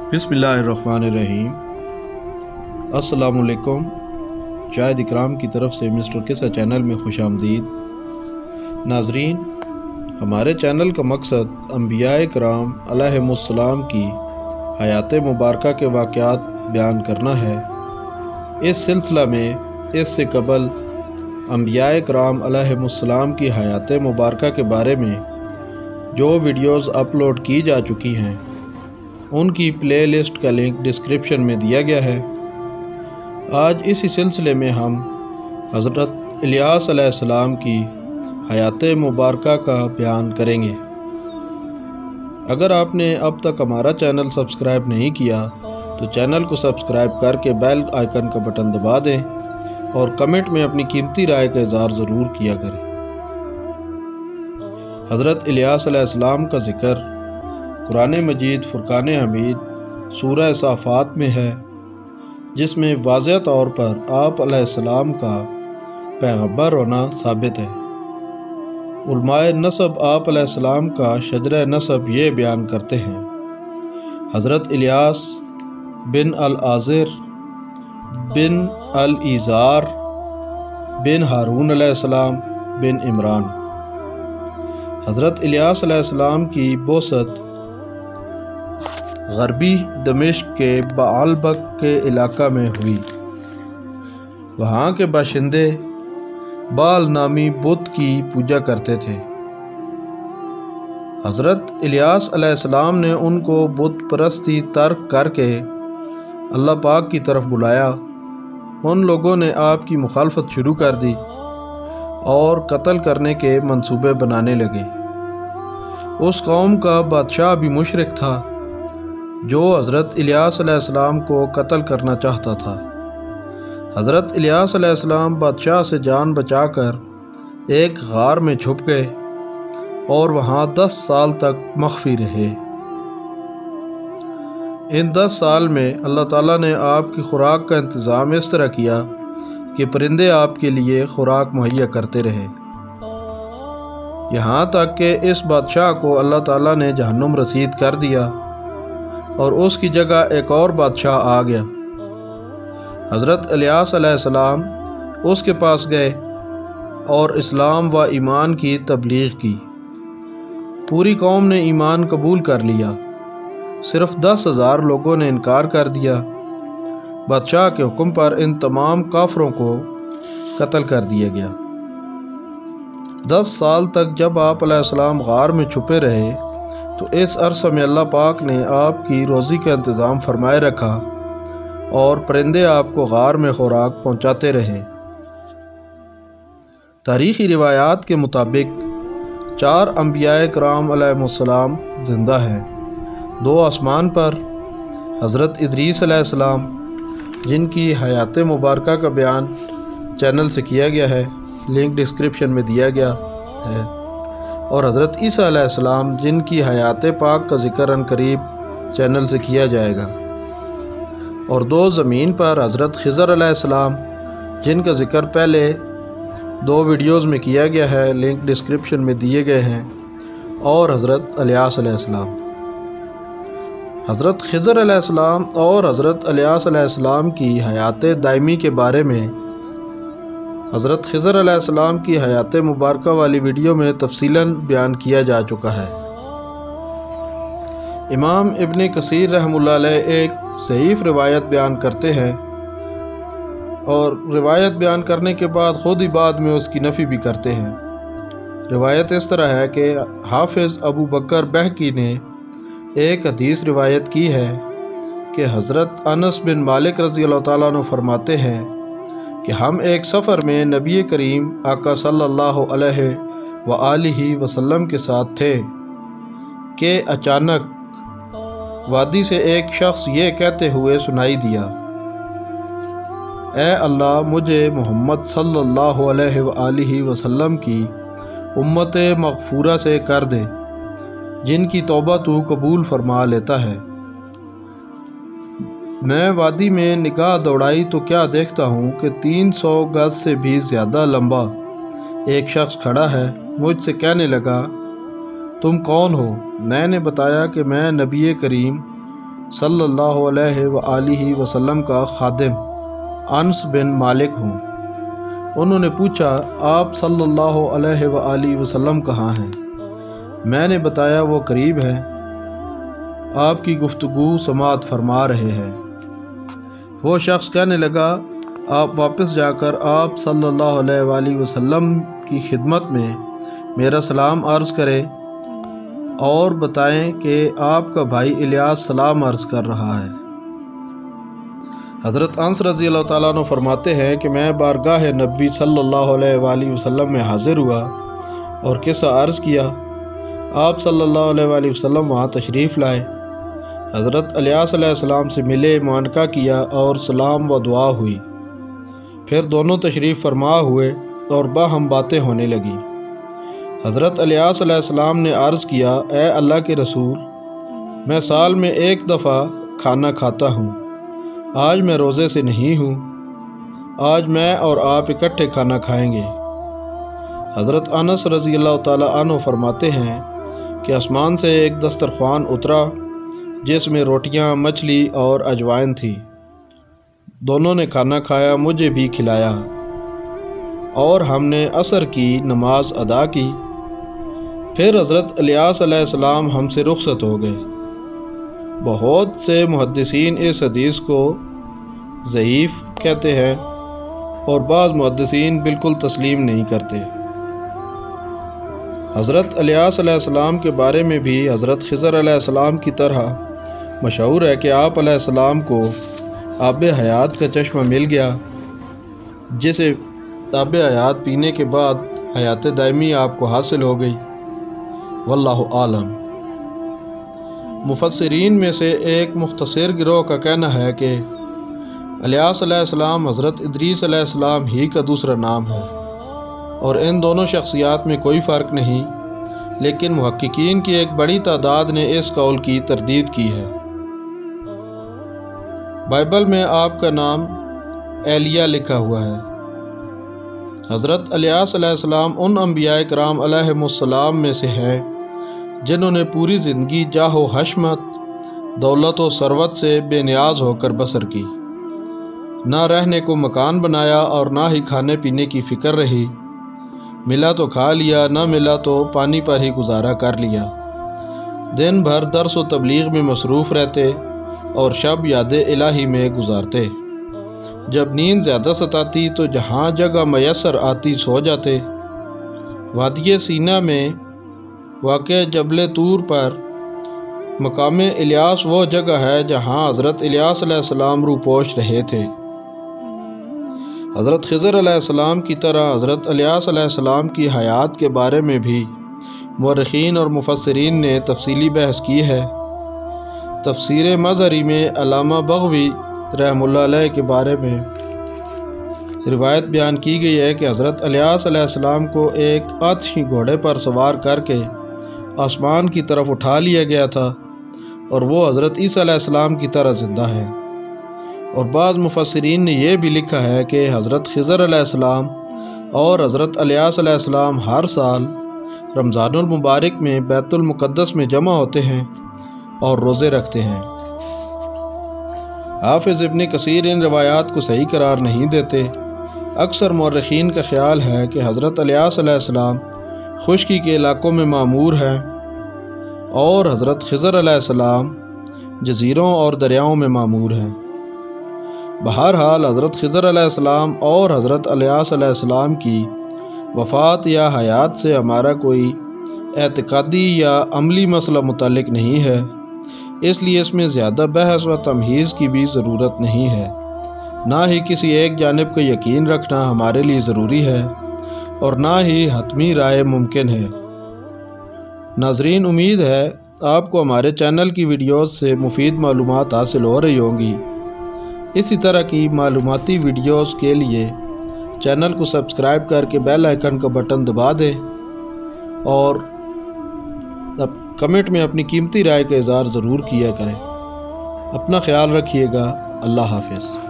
बिस्मिल्लाहिर्रहमानिर्रहीम। अस्सलामुअलैकुम। शाहिद इकराम की तरफ से मिस्टर किस्सा चैनल में खुशामदीद। नाजरीन, हमारे चैनल का मकसद अंबियाए किराम अलैहिमुस्सलाम की हयात मुबारका के वाक़यात बयान करना है। इस सिलसिला में इससे कबल अंबियाए किराम अलैहिमुस्सलाम की हयात मुबारका के बारे में जो वीडियोज़ अपलोड की जा चुकी हैं उनकी प्ले लिस्ट का लिंक डिस्क्रिप्शन में दिया गया है। आज इसी सिलसिले में हम हज़रत इलियास अलैहिस्सलाम की हयात मुबारका का बयान करेंगे। अगर आपने अब तक हमारा चैनल सब्सक्राइब नहीं किया तो चैनल को सब्सक्राइब करके बेल आइकन का बटन दबा दें और कमेंट में अपनी कीमती राय का इज़हार ज़रूर किया करें। हज़रत इलियास अलैहिस्सलाम का ज़िक्र कुरान मजीद फुरकान हमीद सूरह साफ़ात में है, जिसमें वाज़ेह तौर पर आप अलैहिस्सलाम का पैगंबर होना साबित है। उलमाए नसब आप अलैहिस्सलाम का शजरा नसब ये बयान करते हैं, हज़रत इलियास बिन अल-आज़िर बिन अल-इज़ार बिन हारून अलैहिस्सलाम बिन इमरान। हज़रत इलियास अलैहिस्सलाम की बोसत गरबी दमिश्क के बालबक के इलाका में हुई। वहाँ के बाशिंदे बाल नामी बुत की पूजा करते थे। हज़रत इलियास अलैहिस्सलाम ने उनको बुत परस्ती तर्क करके अल्लाह पाक की तरफ बुलाया। उन लोगों ने आपकी मुखालफत शुरू कर दी और कत्ल करने के मंसूबे बनाने लगे। उस कौम का बादशाह भी मुशरिक था जो हज़रत इलियास अलैहिस्सलाम को कत्ल करना चाहता था। हज़रत इलियास अलैहिस्सलाम बादशाह से जान बचाकर एक गार में छुप गए और वहाँ 10 साल तक मख्फी रहे। इन 10 साल में अल्लाह ताला ने आपकी खुराक का इंतज़ाम इस तरह किया कि परिंदे आपके लिए खुराक मुहैया करते रहे, यहाँ तक कि इस बादशाह को अल्लाह ताला ने जहन्नुम रसीद कर दिया और उसकी जगह एक और बादशाह आ गया। हज़रत इलियास अलैहिस्सलाम उसके पास गए और इस्लाम व ईमान की तबलीग की। पूरी कौम ने ईमान कबूल कर लिया, सिर्फ 10,000 लोगों ने इनकार कर दिया। बादशाह के हुक्म पर इन तमाम काफरों को कत्ल कर दिया गया। 10 साल तक जब आप अलैहिस्सलाम गार में छुपे रहे तो इस अरसे में अल्लाह पाक ने आपकी रोज़ी का इंतज़ाम फरमाए रखा और परिंदे आपको गार में खुराक पहुँचाते रहे। तारीख़ी रिवायात के मुताबिक 4 अंबियाए किराम अलैहिमुस्सलाम ज़िंदा हैं। 2 आसमान पर हज़रत इदरीस अलैहिस्सलाम जिनकी हयात मुबारका का बयान चैनल से किया गया है, लिंक डिस्क्रिप्शन में दिया गया है, और हज़रत ईसा अलैहिस्सलाम जिनकी हयात पाक का ज़िक्र अनकरीब चैनल से किया जाएगा, और 2 ज़मीन पर हज़रत खिज़र अलैहिस्सलाम जिनका ज़िक्र पहले 2 वीडियोज़ में किया गया है, लिंक डिस्क्रिप्शन में दिए गए हैं, और हज़रत इलियास अलैहिस्सलाम। हज़रत खिज़र अलैहिस्सलाम और हज़रत इलियास अलैहिस्सलाम की हयात दायमी के बारे में हज़रत खिज़र अलैहिस्सलाम की हयात मुबारका वाली वीडियो में तफसीलन बयान किया जा चुका है। इमाम इब्न कसीर रहमतुल्लाह अलैह एक सहीफ रिवायत बयान करते हैं और रिवायत बयान करने के बाद ख़ुद ही बाद में उसकी नफ़ी भी करते हैं। रिवायत इस तरह है कि हाफिज़ अबू बकर बहकी ने एक हदीस रिवायत की है कि हज़रत अनस बिन मालिक रज़ी अल्लाह ताला अन्हु फरमाते हैं कि हम एक सफ़र में नबी करीम आका सल्लल्लाहु अलैहि व आलिहि वसल्लम के साथ थे कि अचानक वादी से एक शख्स ये कहते हुए सुनाई दिया, ए अल्लाह, मुझे मोहम्मद सल्लल्लाहु अलैहि व आलिहि वसल्लम की उम्मत मग़फ़ूरा से कर दे, जिनकी तौबा तू कबूल फरमा लेता है। मैं वादी में निगाह दौड़ाई तो क्या देखता हूँ कि 300 गज से भी ज़्यादा लंबा एक शख्स खड़ा है। मुझसे कहने लगा, तुम कौन हो? मैंने बताया कि मैं नबी करीम صلی اللہ علیہ وآلہ وسلم کا خادم انس بن مالک ہوں۔ انہوں نے پوچھا آپ صلی اللہ علیہ وآلہ وسلم کہاں ہیں؟ میں نے بتایا وہ قریب ہیں، آپ کی گفتگو سماعت فرما رہے ہیں۔ وہ شخص کہنے لگا آپ واپس جا کر آپ صلی اللہ علیہ وآلہ وسلم کی خدمت میں میرا سلام عرض کریں اور بتائیں کہ آپ کا بھائی الیاس سلام عرض کر رہا ہے۔ حضرت انس رضی اللہ تعالیٰ عنہ فرماتے ہیں کہ میں بارگاہ نبی صلی اللہ علیہ وآلہ وسلم میں حاضر ہوا اور قصہ عرض کیا۔ آپ صلی اللہ علیہ وآلہ وسلم وہاں تشریف لائے، حضرت الیاس علیہ السلام سے ملے، معانقہ کیا اور سلام و دعا ہوئی۔ پھر دونوں تشریف فرما ہوئے اور باہم باتیں ہونے لگیں۔ حضرت الیاس علیہ السلام نے عرض کیا اے اللہ کے رسول، میں سال میں ایک دفعہ کھانا کھاتا ہوں، آج میں روزے سے نہیں ہوں، آج میں اور آپ اکٹھے کھانا کھائیں گے۔ حضرت انس رضی اللہ تعالیٰ عنہ فرماتے ہیں کہ آسمان سے ایک دسترخوان اترا جس میں روٹیاں، مچھلی اور اجوائن تھی۔ دونوں نے کھانا کھایا، مجھے بھی کھلایا اور ہم نے عصر کی نماز ادا کی۔ پھر حضرت الیاس علیہ السلام ہم سے رخصت ہو گئے۔ بہت سے محدثین اس حدیث کو ضعیف کہتے ہیں اور بعض محدثین بالکل تسلیم نہیں کرتے۔ حضرت الیاس علیہ السلام کے بارے میں بھی حضرت خضر علیہ السلام کی طرح مشہور ہے کہ آپ علیہ السلام کو آب حیات کا چشمہ مل گیا، جسے آب حیات پینے کے بعد حیات دائمی آپ کو حاصل ہو گئی۔ واللہ عالم۔ مفسرین میں سے ایک مختصر گروہ کا کہنا ہے کہ الیاس علیہ السلام حضرت ادریس علیہ السلام ہی کا دوسرا نام ہے اور ان دونوں شخصیات میں کوئی فرق نہیں، لیکن محققین کی ایک بڑی تعداد نے اس قول کی تردید کی ہے۔ بائبل میں آپ کا نام ایلیا لکھا ہوا ہے۔ حضرت الیاس علیہ السلام ان انبیاء کرام علیہم السلام میں سے ہے جنہوں نے پوری زندگی جاہ و حشمت، دولت و ثروت سے بے نیاز ہو کر بسر کی، نہ رہنے کو مکان بنایا اور نہ ہی کھانے پینے کی فکر رہی، ملا تو کھا لیا، نہ ملا تو پانی پر ہی گزارا کر لیا، دن بھر درس و تبلیغ میں مصروف رہتے اور شب یاد الہی میں گزارتے، جب نیند زیادہ ستاتی تو جہاں جگہ میسر آتی سو جاتے۔ وادی سینا میں واقع جبل طور پر مقام الیاس وہ جگہ ہے جہاں حضرت الیاس علیہ السلام روپوش رہے تھے۔ حضرت خضر علیہ السلام کی طرح حضرت الیاس علیہ السلام کی حیات کے بارے میں بھی مورخین اور مفسرین نے تفصیلی بحث کی ہے۔ تفسیر مظہری میں علامہ بغوی رحمہ اللہ علیہ کے بارے میں روایت بیان کی گئی ہے کہ حضرت الیاس علیہ السلام کو ایک آتشی گھوڑے پر سوار کر کے آسمان کی طرف اٹھا لیا گیا تھا اور وہ حضرت عیسیٰ علیہ السلام کی طرح زندہ ہے۔ اور بعض مفسرین نے یہ بھی لکھا ہے کہ حضرت خضر علیہ السلام اور حضرت الیاس علیہ السلام ہر سال رمضان المبارک میں بیت المقدس میں جمع ہوتے ہیں اور روزے رکھتے ہیں۔ حافظ ابن کثیر ان روایات کو صحیح قرار نہیں دیتے۔ اکثر مورخین کا خیال ہے کہ حضرت الیاس علیہ السلام خشکی کے علاقوں میں معمور ہیں اور حضرت خضر علیہ السلام جزیروں اور دریاؤں میں معمور ہیں۔ بہرحال حضرت خضر علیہ السلام اور حضرت الیاس علیہ السلام کی وفات یا حیات سے ہمارا کوئی اعتقادی یا عملی مسئلہ متعلق نہیں ہے، اس لیے اس میں زیادہ بحث و تمہیز کی بھی ضرورت نہیں ہے، نہ ہی کسی ایک جانب کا یقین رکھنا ہمارے لیے ضروری ہے اور نہ ہی حتمی رائے ممکن ہے۔ ناظرین، امید ہے آپ کو ہمارے چینل کی ویڈیوز سے مفید معلومات حاصل ہو رہی ہوں گی۔ اسی طرح کی معلوماتی ویڈیوز کے لیے چینل کو سبسکرائب کر کے بیل آئیکن کا بٹن دبا دیں اور کمنٹ میں اپنی قیمتی رائے کا اظہار ضرور کیا کریں۔ اپنا خیال رکھیے گا۔ اللہ حافظ۔